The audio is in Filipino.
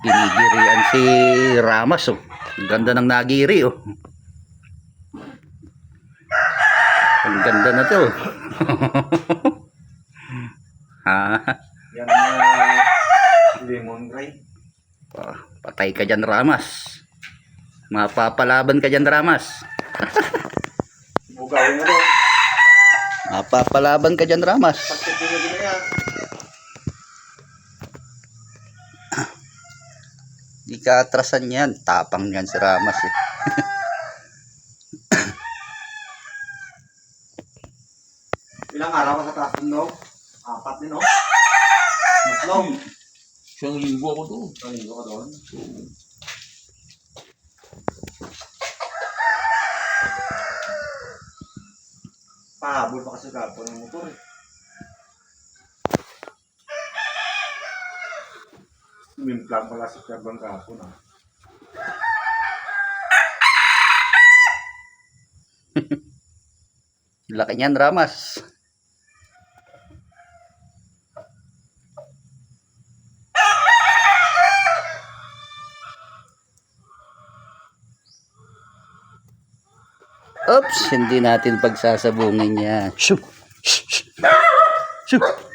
Ginigirian si Ramas, oh. Ang ganda ng nagiri, oh. Ang ganda na to. Ha? Yan ang lemon gray. Patay ka dyan, Ramas. Mapapalaban ka dyan, Ramas. Bugawin mo doon. Mapapalaban ka dyan, Ramas. Pagkipinag na yan. Di ka atrasan yan. Tapang yan si Ramas, eh. Ilang araw ka sa taas no? 4 din, no? Matlong. Isang linggo ako doon. Isang linggo ka doon? Pahabol pa kasi kapon ng motor, eh. Mimplang pala sa kabang kapon, ah. Laki niyan, Ramas. Oops, hindi natin pagsasabungin yan. Shoo! Shoo! Shoo!